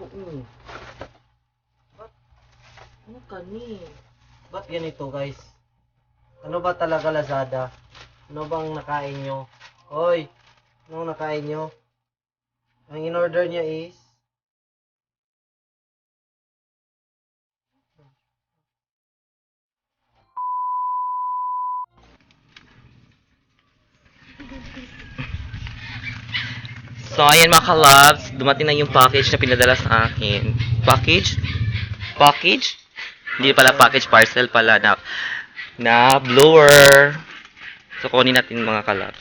Oo. Ba't, ano ka ni? Ba't ganito guys? Ano ba talaga Lazada? Ano bang nakain nyo? Hoy! Ano nakain nyo? Ang in-order niya is... So, ayan mga kalabs, dumating na yung package na pinadala sa akin. Package? Package? Hindi pala package, parcel pala na blower. So, kunin natin mga kalabs.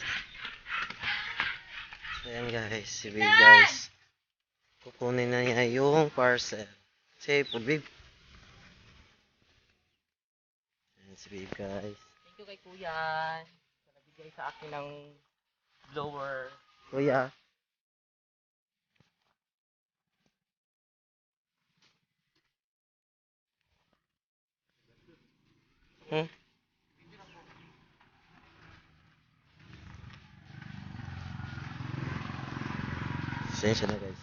Ayan guys, si Babe guys. Kukunin na niya yung parcel. Say po Babe. Ayan si Babe guys. Thank you kay Kuya. Nabigay sa akin ng blower. Kuya. Hmm? Sensya na guys.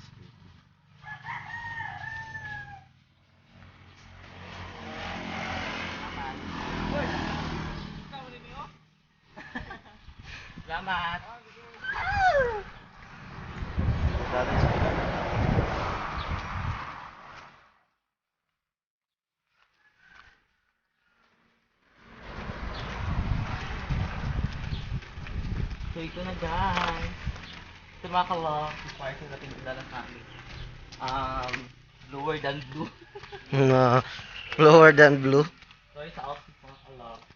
Salamat. So, ito na guys. Ito mga kalabs, yung parcel na pinadala sa akin. Lower than blue. Na lower than blue. Sorry sa outfit mga kalabs.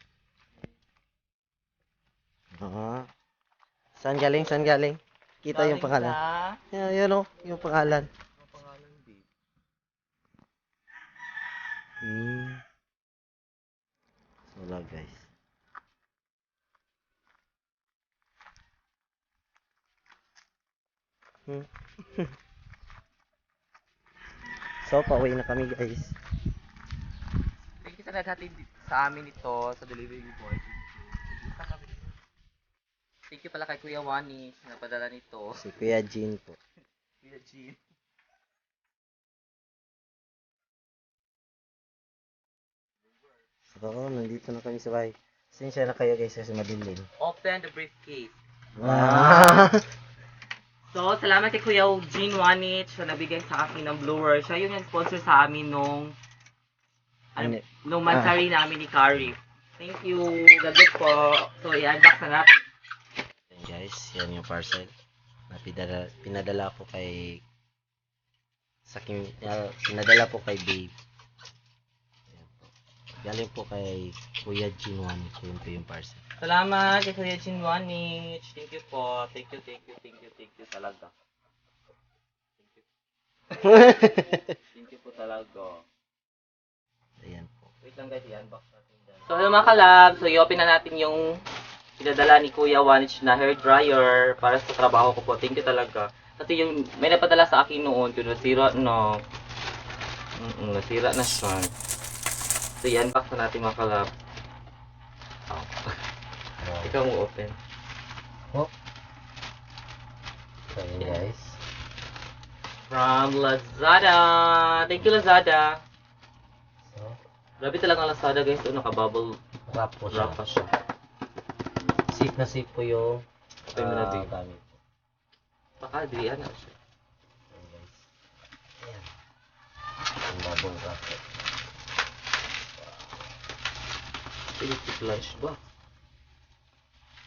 Ah. Saan galing? Saan galing? Kita yung pangalan. Yan o, yung pangalan. Ang pangalan, babe. Wala guys. Hmm. So, pauwi na kami guys. Thank you sa naghatid sa amin ito, sa delivery boy. Thank you pala kay Kuya Wani na napadala nito. Si Kuya Jean po. Kuya Jean. So, nandito na kami sa bahay. Sensya na kayo guys kasi madilim. Open the briefcase. Ah. So, salamat kay Kuya Jean Wanich na nabigay sa akin ng blower. Siya yung nag-sponsor sa amin nung mansari namin ni Carrie. Thank you. God bless po. So, i-unbox na natin. Ayan guys, yan yung parcel. Na pinadala po kay pinadala po kay Babe. Ayan po. Galing po kay Kuya Jean Wanich. Yun po yung parcel. Salamat kay Kuya Jean Wanich. Thank you po. Thank you talaga. Thank you po talaga. Ayan po. Wait lang guys, i-unbox natin dyan. So, hello mga kalab. So, i-open na natin yung pinadala ni Kuya Wanich na hair dryer para sa trabaho ko po. Thank you talaga. Kasi yung may napadala sa akin noon, yung nasira na. Nasira na siya. So, i-unbox na natin mga kalab. Oh. Ikaw mo open. Oh. So, ayan guys. From Lazada. Thank you Lazada. So, Grabe talaga ang Lazada guys. Ito naka-bubble wrap po siya. wrap pa siya. Safe na safe po yung Open mo na babe. gamit. Baka dilihan na siya. Ayan guys. Ayan. Yung bubble wrap po. Electric lunch box.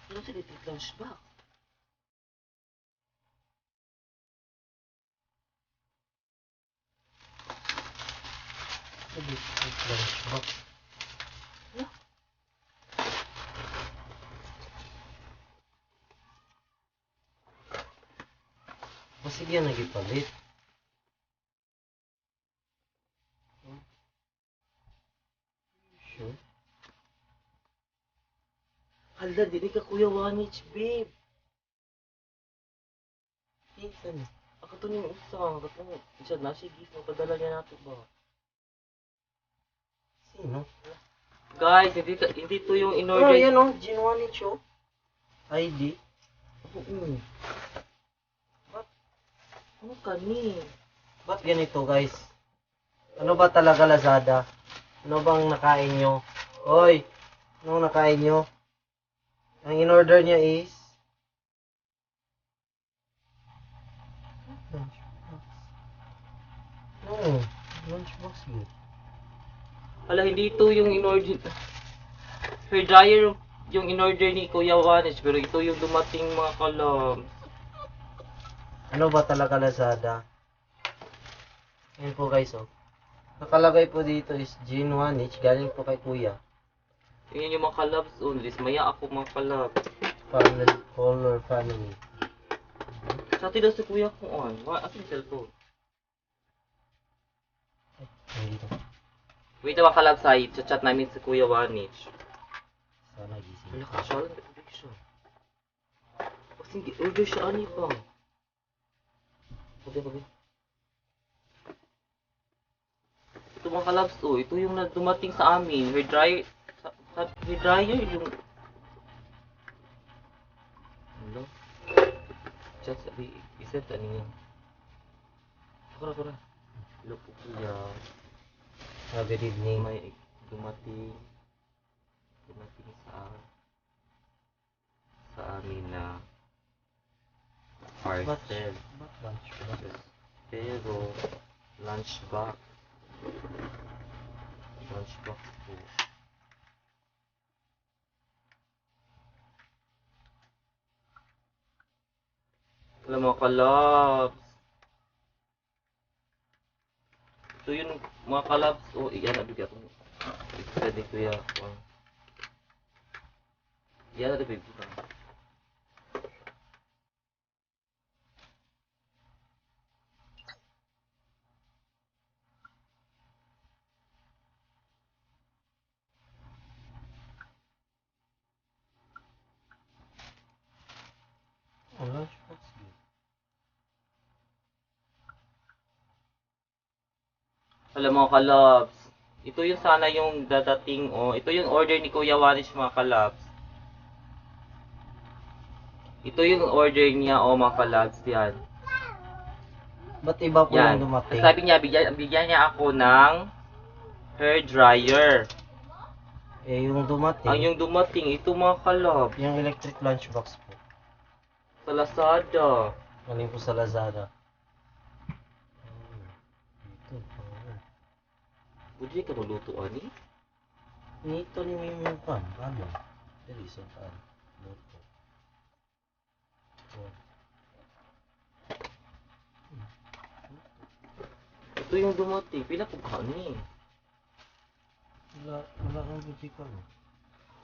Ano sa electric lunch box? Electric lunch box. Masig yan nagipalit. Sure. Hala, dili ka Kuya Wanich, babe. Isan. Ako to yung isa. Ba't mo? Siya na, sige. Padala niya natin ba? Sino? Guys, hindi to yung Oh, in-order. yan o. Ginwanich o. ID. Oo. Ba't? Ano ka ni? Ba't ganito guys? Ano ba talaga Lazada? Ano bang nakain nyo? Hoy! Anong nakain nyo? Ang in-order niya is lunchbox. No, lunchbox yun. Hala, hindi ito yung in-order. Hair dryer yung in-order ni Kuya Wanich, pero ito yung dumating mga kalabs. Ano ba talaga Lazada? Ayan po guys oh. Nakalagay po dito is Gin 1H galing po kay Kuya. Tingnan yung mga kalabs, oh. Lismaya ako mga kalabs. Family, color family. Sa atin daw si Kuya kung on. Akin yung cellphone. Ay, dito. Wait mga kalabs, ay chat namin si Kuya Wanich. Sana gising. Wala ka siya, walang notification. Kasi hindi order siya, ano ba? Okay. Ito mga kalabs, oh. Ito yung dumating sa amin. Hair dryer. Hair dryer yung... Ano? Chat sabi, iset ano yun? Kura. Hello po Kuya. Good evening. May dumating sa amin na parcel. Ba't lunchbox? Pero lunchbox po. Alam mga kalabs. Ito yun mga kalabs. Oh, iyan na bigyan ko. Pwede ko yan. Iyan na bigyan ko. Oh, lunchbox yun. Alam mga kalabs. Ito yung sana yung dadating. Oh, ito yung order ni Kuya Wanich mga kalabs. Ito yung order niya, oh mga kalabs, yan. Ba't iba po Yan. yung dumating? Sabi niya, bigyan niya ako ng hair dryer. Eh, yung dumating. Ang yung dumating, ito mga kalabs. Yung electric lunchbox po. Sa Lazada. Galing po sa Lazada. Ito. Budyo ka maluto, ani? Nito ni Mimi Pan. Ano? Dali sa pan. Luto. Ito yung dumating. Pila ko ba ni? Wala kang buti ka no?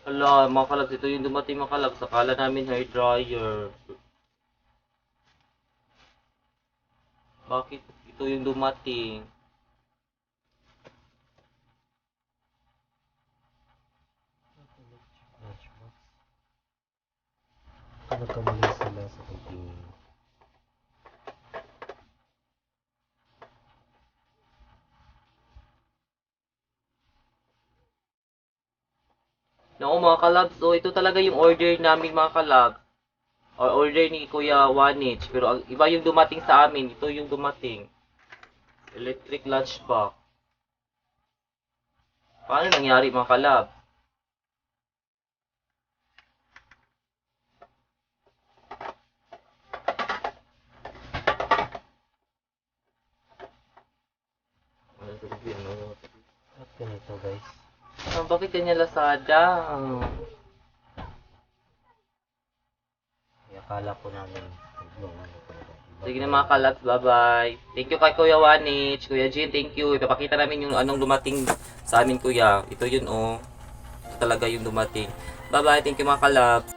Hala, mga kalabs, ito yung dumating mga kalabs. Akala namin hair dryer. Bakit ito yung dumating? Lunchbox. Nagkamali sila sa pagtingin. Naku mga kalabs, so ito talaga yung order namin mga kalabs. Or order ni Kuya Wanich. Pero iba yung dumating sa amin. Ito yung dumating. Electric lunchbox. Paano nangyari mga kalabs? At ganito guys. Bakit ganyan Lazada? Akala ko namin. Sige na mga kalabs, bye-bye. Thank you kay Kuya Wanich. Kuya Jin, thank you. Ipapakita namin yung anong dumating sa amin, Kuya. Ito yun, oh. Ito talaga yung dumating. Bye-bye, thank you mga kalabs.